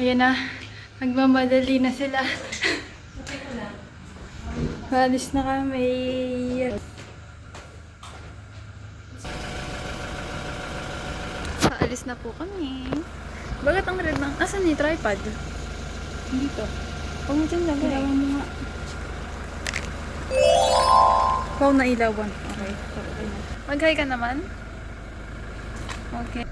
Ayan na. Nagmamadali na sila. Alis na kami. Alis na po kami. Bakit ang red ng... Asan yung tripod? Dito. Huwag mo dyan lagay. Ilawan mo nga. Wow, na ilawan. Okay. Mag-hi ka naman? Okay.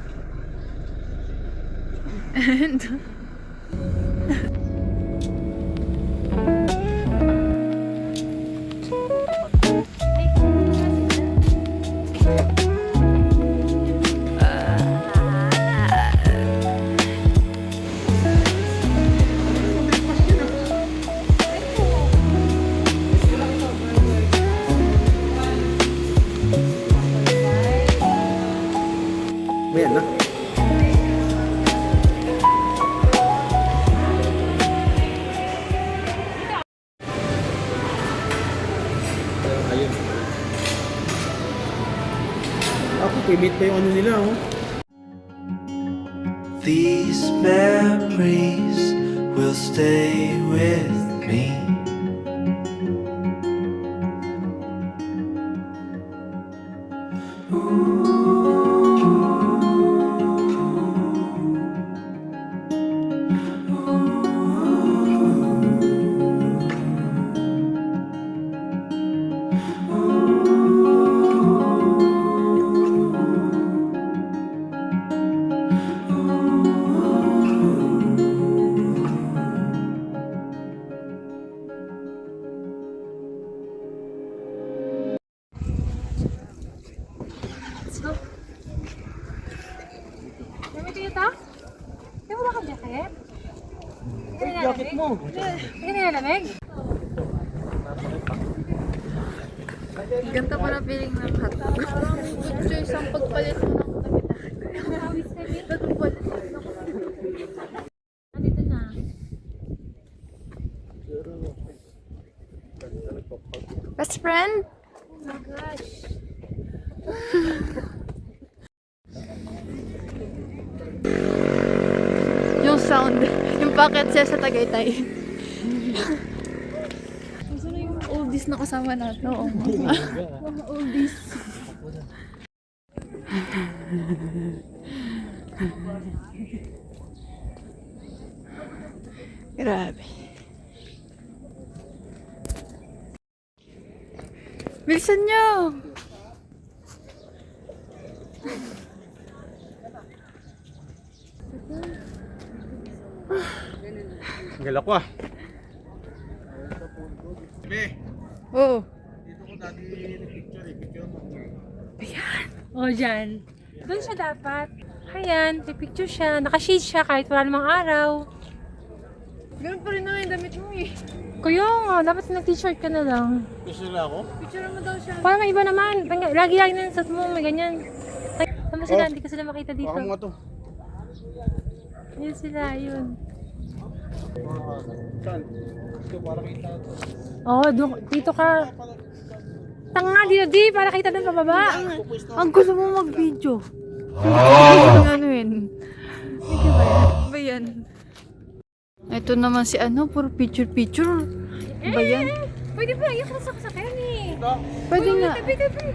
Ayan na. Ayun. Ako, pimit pa yung ano nila, oh. These memories will stay with me. Lamig kayo ta? Di mo ba ka-jacket? Jacket mo. Hindi na lamig? Ganda para feeling ng hotdog. Good choice ang pagpalit mo ng damit. Nagpapalit mo ng Nandito na. best friend? Oh my gosh. Yung sound. Yung packet siya sa Tagaytay. Gusto na yung oldies na kasama natin. Oo. Mga oldies. Grabe. Bilisan nyo! Galak ko, ah. Be, Oo. dito ko dati picture, picture mo. O, dyan. Doon siya dapat. Ayan, may picture siya. Naka-shade siya kahit wala namang araw. Ganun pa rin na yung damit mo eh. Kaya nga, dapat nag-t-shirt ka na lang. Gusto nila ako? Picture mo daw siya. Para may iba naman. Lagi-lagi na yung suit mo, may ganyan. Tama sila, hindi ko sila makita dito. Ako nga to. Yun sila, yun. Saan? Ito, para kita to. Oo, dito ka. Tanga, di, para kita doon pababa. Ang gusto mo mag-video. Ang ano yun. Ito ba yan? Ba yan? Ito naman si ano, puro picture-picture. Ba yan? Pwede pa, iyak na sa kasakyan eh. Pwede nga. Tabi.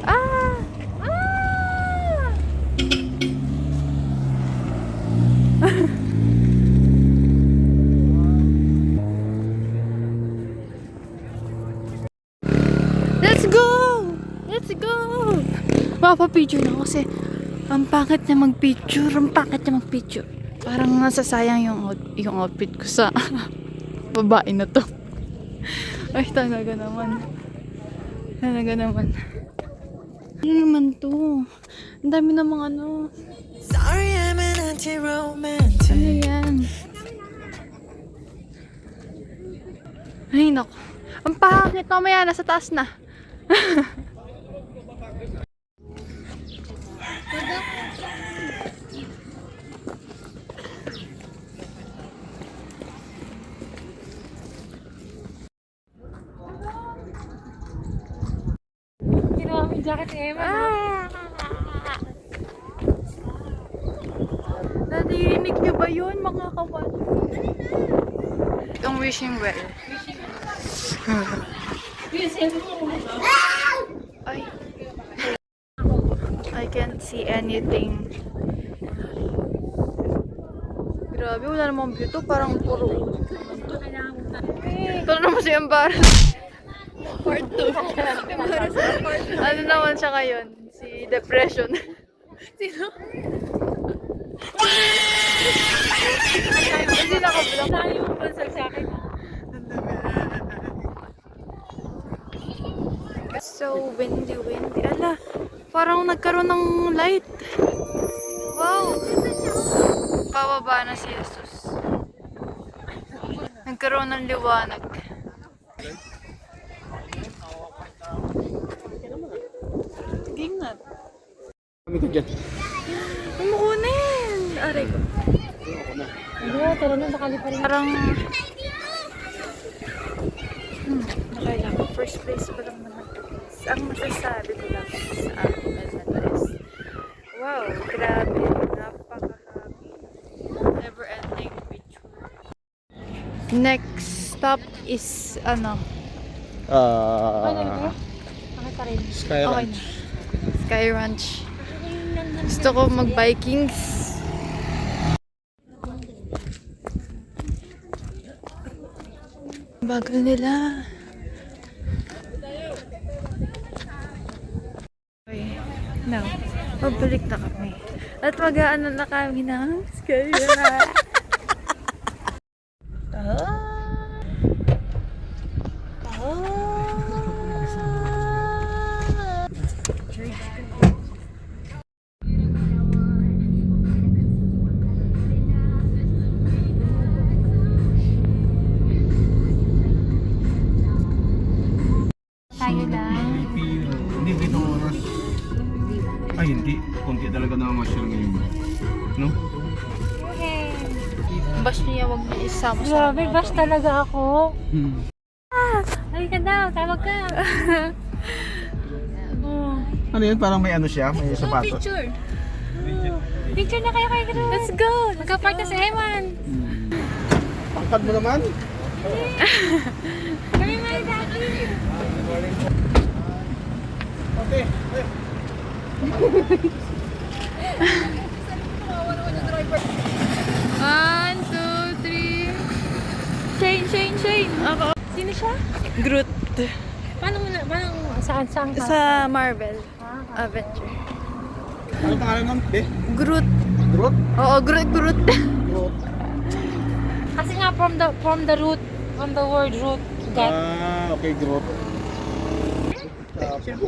Ah! Ah! Let's go! Let's go! Mapapicture na ako kasi ang pangit niya mag-picture. Ang pangit niya mag-picture. Parang nasasayang yung outfit ko sa babae na to. Ay, talaga naman. Talaga naman. Ano naman to? Ang dami namang ano. Sorry, I'm an anti-romantic. Ano yan? Ay, naku. Ang pangit. Mamaya, nasa taas na. Kinuha mo yung jacket ni Emma. Ah! Narinig niyo ba yun, mga kawan? Ang wishing well. Ay. I can't see anything. Grabe, wala namang beauty. Parang puro. Ito na naman si Embarrass. Part 2. Ano naman siya ngayon? Si Depression. Sino? Kasi naka-block. Tayo pa sa akin. So windy. Ala, parang nagkaroon ng light. Wow! Pababa na si Jesus. Nagkaroon ng liwanag. Gingat. Kami ka dyan. Umukunin! Aray ko. Hindi, tara na, sakali pa rin. Parang... nakailang. First place pa lang naman. Ang masasabi ko lang sa akin na to is, wow, grabe. Napaka-happy. Never-ending picture. Next stop is, ano? Sakali pa rin. Sky Okay Ranch. na. Sky Ranch. Gusto ko mag-Vikings. Bago nila. Okay. Now, pabalik na kami. At mag-aano na kami ng Sky Ranch. Tayo lang. Hindi, pitong oras. Ay, hindi. Kunti talaga na masyal ngayon. No? Okay. Bash niya, wag niya isama sa Grabe, bash talaga ako. Hmm. Ay ka daw, tawag ka. Oh. Ano yun? Parang may ano siya? May sapatos. Picture. Picture na kayo kay Gru. Let's go. Magka-park na si Eman. Pangkad mo naman? Kami may dati. Okay. One, two, three. Shane. Ako. Sino siya? Groot. Paano saan ka? Sa Marvel. Adventure. Ano pangalan nun? Groot. Groot? Oo, Groot. Groot. Kasi nga from the root, from the word root. That. Okay, Groot.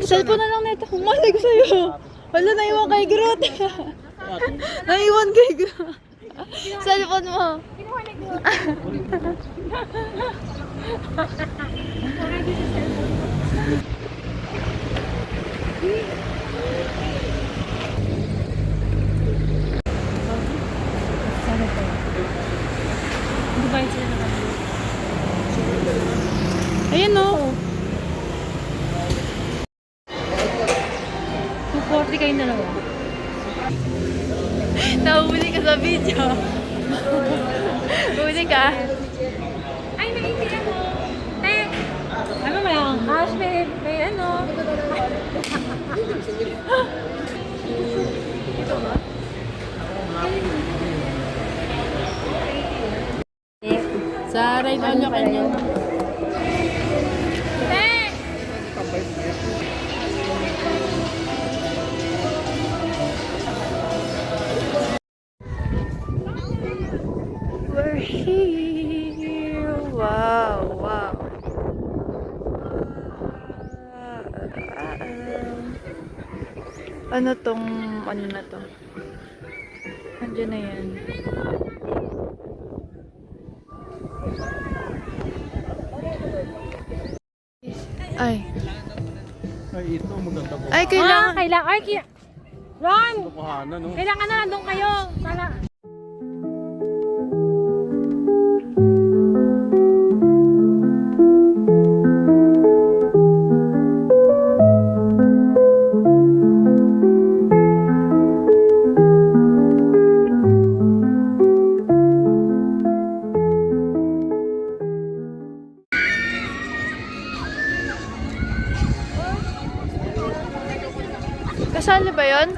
Cellphone na lang nito. Humalay ko sa'yo. Wala, naiwan kay Groot. Naiwan kay Groot. Cellphone mo. Kinuha na Groot. Sana to. Hindi ba yun sila naman? Ayan o. 240 kayo dalawa. Nahuli ka sa video. Huli ka. Ay, may hindi ano. Ano may ang cash, may ano. Sa right on nyo kanya. We're here. Wow. Ano na to? Andiyan na yan. Ay, Ito, maganda po. Ay, kailangan. Kailangan. Ay, Ron! Kuhanan, no? Kailangan na nandun kayo. Para... Sali ba yun?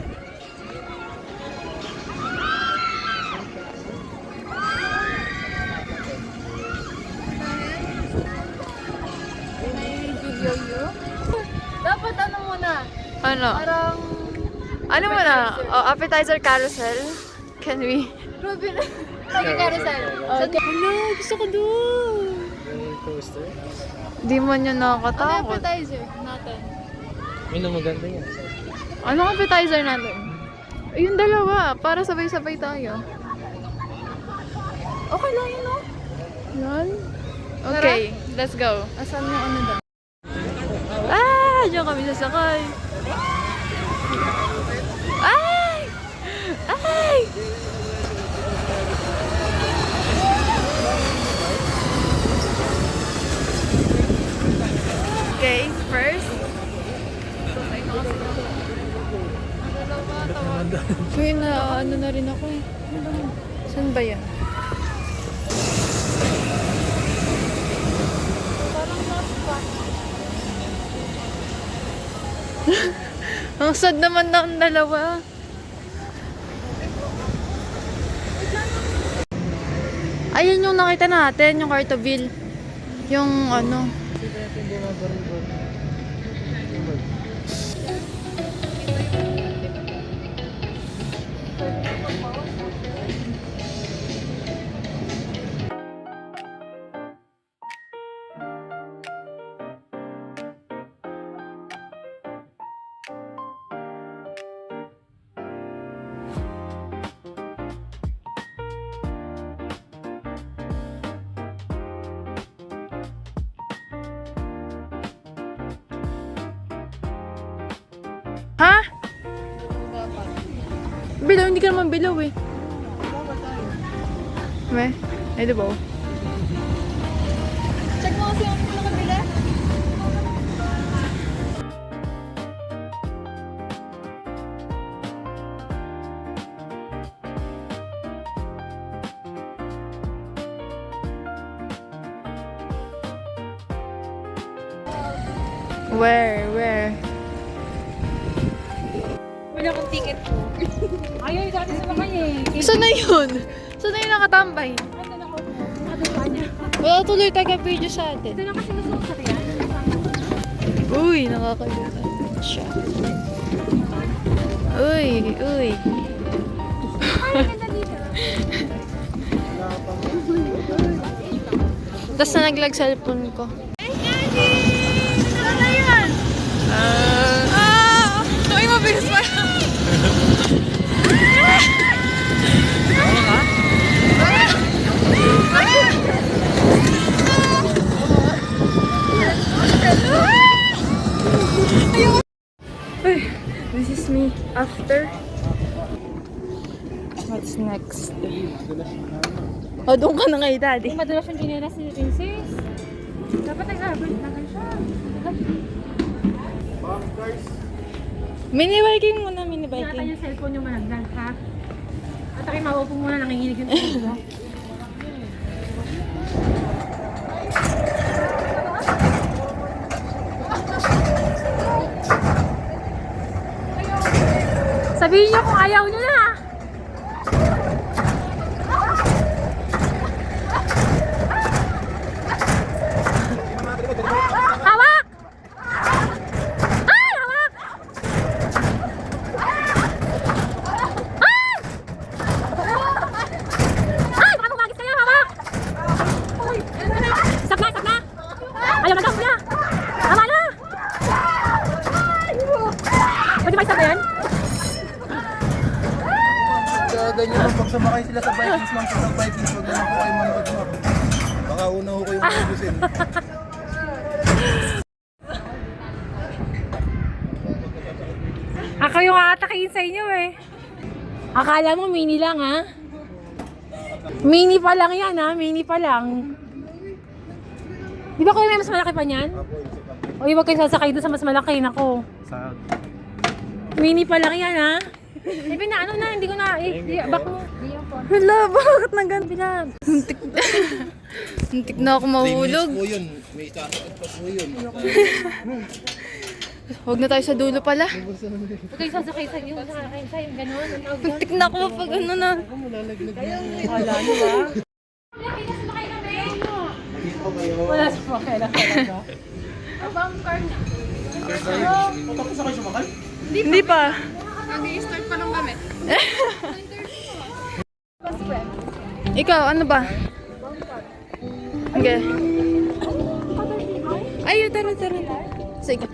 Dapat ano muna? Ano? Parang... Ano muna? Oh, appetizer carousel? Can we? Ruby na. Sige, carousel. Okay. Ano? Gusto ko doon. Di man yun Ano nakakatakot. appetizer natin? Yun ang maganda yan. Anong appetizer natin? Yung dalawa, para sabay-sabay tayo. Okay lang yun, no? Yan. Okay, let's go. Asan yung ano daw? Ah! Diyan kami sasakay. Ay! Ay! Okay, first. Uy, na ano na rin ako eh. Saan ba yan? Ang sad naman ng dalawa. Ayun yung nakita natin, yung Cartoville. Yung ano. Ha? Bilaw, hindi ka naman bilaw eh. May? Ay, diba? Check mo kasi yung nakabila. Where? Wala akong ticket po. Ayaw, dati sa mga eh. Saan na yun? Saan na yun nakatambay? Ano na ako? Ano ba niya? Wala tuloy taga-video sa atin. Ito na kasi nasusak yan. Uy, nakakalimutan siya. Uy. Ay, ganda dito. Tapos na naglag cellphone ko. Ano yan? Uy, mabilis pa. This is me after. What's next? Oh, doon ka na ngayon, daddy. Madalas yung ginelas ni Princess. Dapat nag-abert na gan siya. Mini biking muna, mini Ingatan biking. yung cellphone yung malagdag, ha? At ako'y maupo muna, nanginginig yung cellphone. Sabihin niyo kung ayaw niyo na. Hawak! Ay, hawak! Ay, baka bumagis kayo, hawak! Stop na! Ayaw na daw, kuya! Tama na! Pwede ba isa ba yan? Ganyan pag sumakay sila sa Vikings, mga sa Vikings, wag na lang po kayo manood mo. Baka una ko kayong mabusin. Ako yung aatakihin sa inyo eh. Akala mo mini lang ha? Mini pa lang yan ha? Mini pa lang. Di ba kayo may mas malaki pa niyan? O huwag kayo sasakay doon sa mas malaki. Nako. Sa Mini pa lang yan, ha? Sabi na, ano na, hindi ko na, back mo. Hala, bakit na ganun? Muntik, muntik na ako mahulog. po yun. May isasakit pa po yun. Huwag na tayo sa dulo pala. Huwag kayo sasakay sa inyo. Sasakay sa inyo. Ganon. Ang tawag doon. Tik na ako pag ano na. Wala nyo ba? Wala sa pakialam talaga. Tapos na kayo sumakay? Hindi pa. Nag-i-start pa lang kami. Ikaw, ano ba? Okay. Ay, tara. Sige.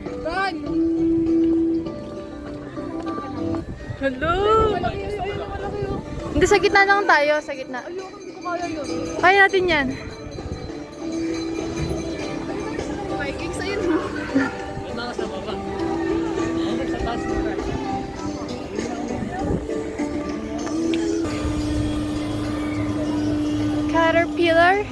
Hello! Hindi, sa gitna lang tayo. Sa gitna. Kaya natin yan. Vikings, ayun mo. Caterpillar.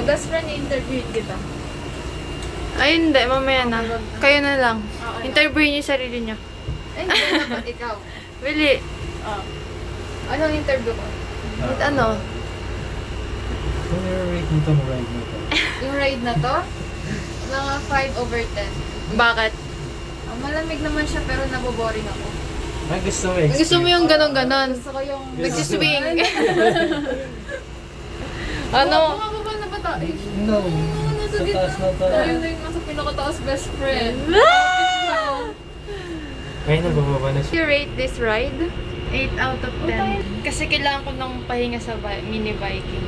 Best friend, interview kita. Ay, hindi. Mamaya na. Kayo na lang. Interviewin niyo yung sarili niyo. Ay, hindi dapat ikaw. Willy. Anong interview ko? Wait, ano? Yung ride na to? Mga 5/10. Bakit? Malamig naman siya pero naboboring ako. Gusto mo yung ganon-ganon? Gusto ko yung... Nagsiswing. Ano? Bumababa na ba tayo? No. Nasa gitna. Ayun na yung nasa pinakataas best friend. Ngayon na bababa na siya. You rate this ride? 8 out of 10. Kasi kailangan ko ng pahinga sa mini biking.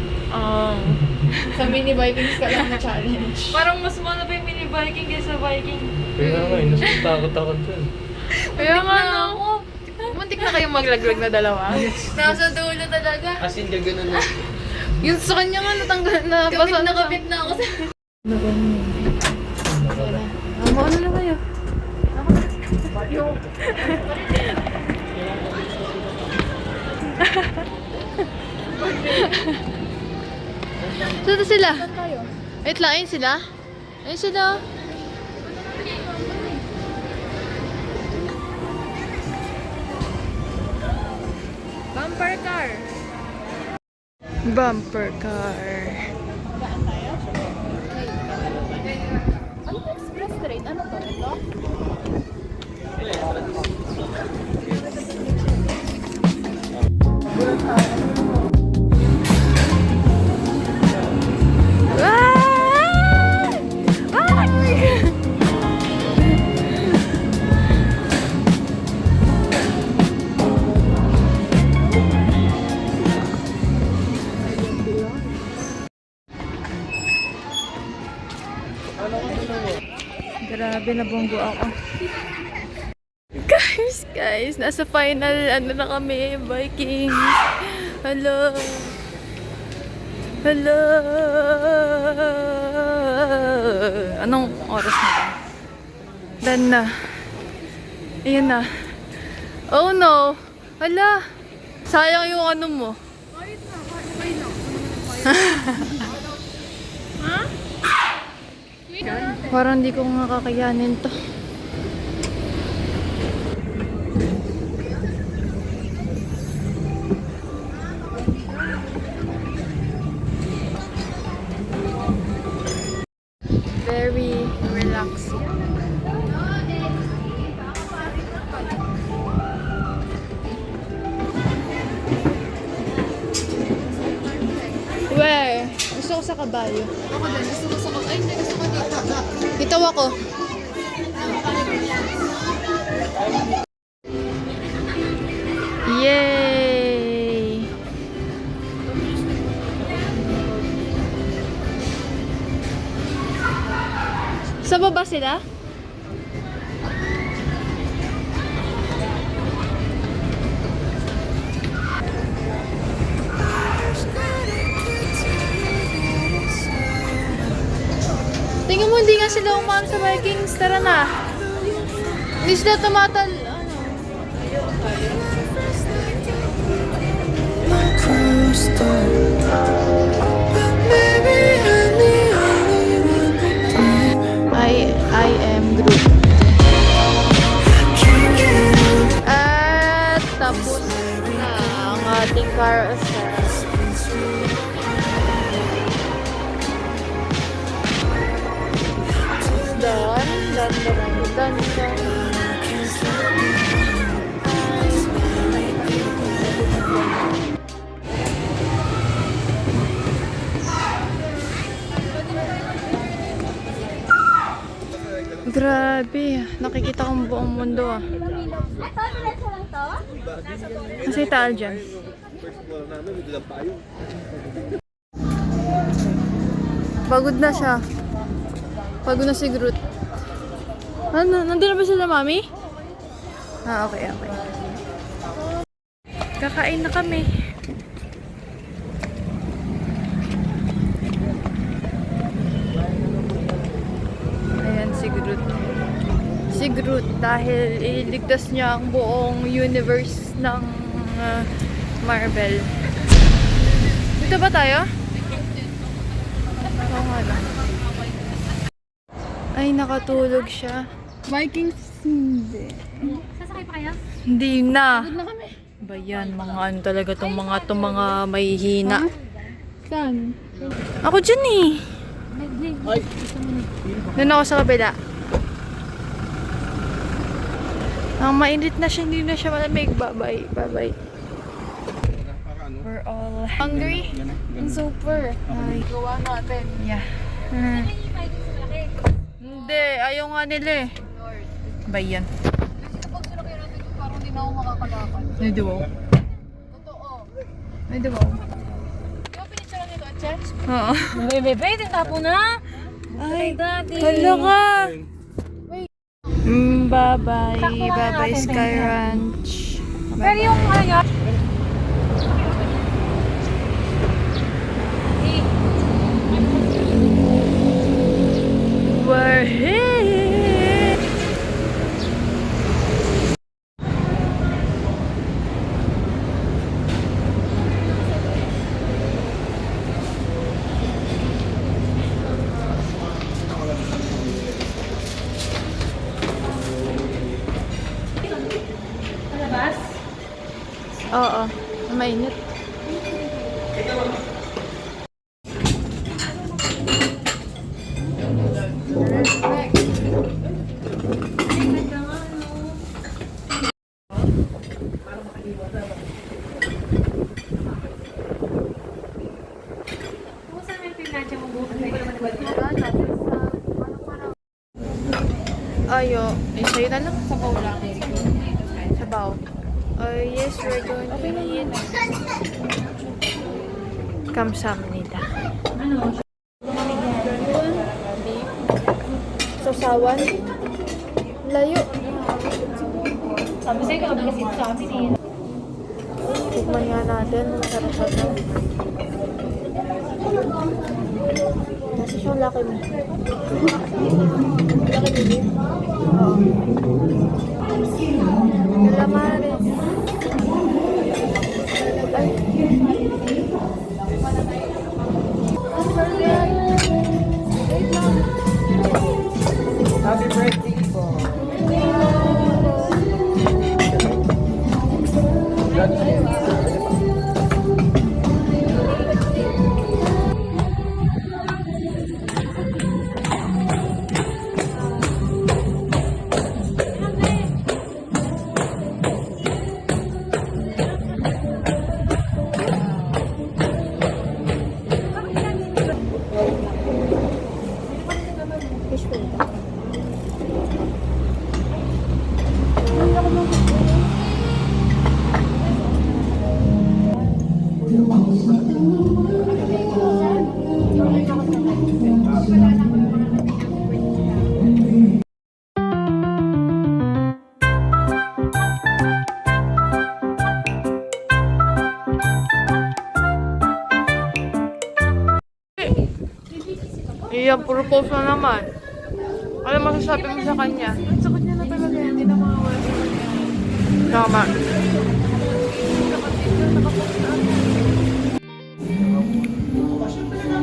Sa mini Vikings ka lang na challenge. Parang mas mahal pa yung mini biking kaysa biking. Kaya nga ngayon, takot-takot dyan. Kaya nga ako. Muntik na kayong maglaglag na dalawa. Nasa dulo talaga. As in, gaganon na. Yung sa kanya nga natanggal na basa na Nakabit na ako sa... Ano na kayo? Saan sila? Wait lang, ayun sila? Ayun sila. Bumper car. Bumper car. Ano express train? Ano to? Ito? Grabe, nabunggo ako. Guys, nasa final, ano na kami, Vikings. Hello. Anong oras na ba? Done na. Ayan na. Oh no. Hala. Sayang yung ano mo. Parang di ko nga kakayanin to. Very relaxing. Where? Gusto ko sa kabayo. Ako din. Gusto ko sa... Ay, hindi. Gusto ko dito. Dito ako. Yay! Sa baba sila? Tingnan mo, hindi nga sila umaano sa Vikings. Tara na. Hindi sila tumatal... Ano? I am Groot. At tapos na ang ating carousel. Grabe, nakikita kong buong mundo ah. Kasi taal dyan. Pagod na siya. Pagod na si Groot. Ano? Nandun na ba sila, mami? Ah, okay, okay. Kakain na kami. Ayan si Groot. Si Groot dahil iligtas niya ang buong universe ng Marvel. Dito ba tayo? Oo nga lang. Ay, nakatulog siya. Vikings, hindi. Sasakay pa kaya? Hindi na. Pagod na kami. Ba yan, mga ano talaga tong mga may hina. Saan? Ako dyan eh. Doon ako sa kabila. Ang mainit na siya, hindi na siya malamig. Bye-bye, bye-bye. We're all hungry and super. Ay, gawa natin. Yeah. Hindi, ayaw nga nila eh. Ba yan? Kapag sinakay natin yung parang hindi na ako makakalakad. May duwaw. Totoo. May duwaw. Di ba pinicturean nito, Atche? Oo. Bebe, tintapo na. Ay, Daddy. hala ka. Bye-bye. Sakto lang Bye-bye, natin, Sky Bebe. Ranch. Pero yung ano niya, We're here. Oo, mainit. Ayo, sa'yo na lang. Sabaw lang. Sabaw. Yes, we're going to eat. Kamsamnida. Sasawan. Layo. sabi sa'yo, kakabigasin sa amin eh. Tikman nga natin. Masarap na. Kasi siyang laki mo. Laki mo. Oo. Calamares. Ay. Ang sarap. Wait lang. Happy birthday po. Iyan, propose na naman. Ano masasabi mo sa kanya? Ang sakit niya na talaga, hindi na makawala sa kanya. Tama.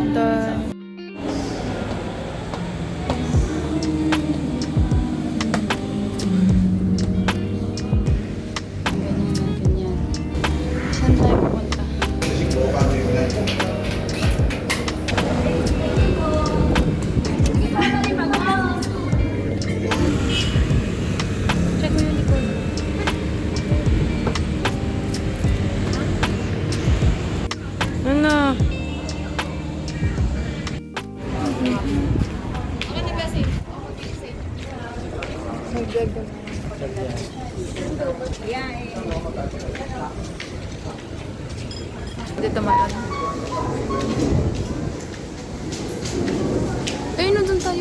Done. Ganyan. Saan tayo pupunta? Check mo yung likod. Ano?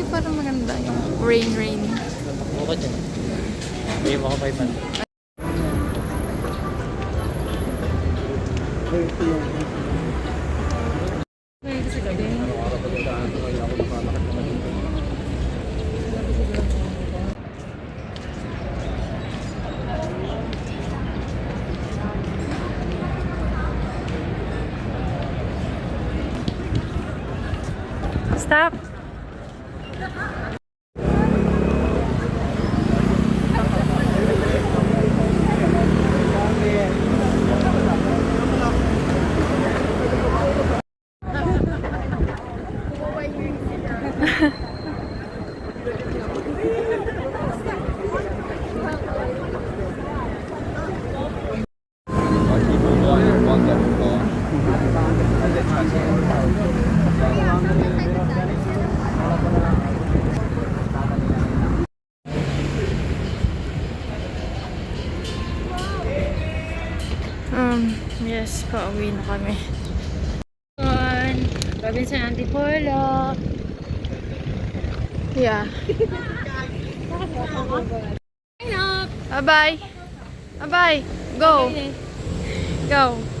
parang maganda yung rain. Bukod dyan. Hindi mo ako 500. Stop! Yes, pauwi na kami. Robinson Antipolo. Yeah. Bye-bye. Bye-bye. Go. Go.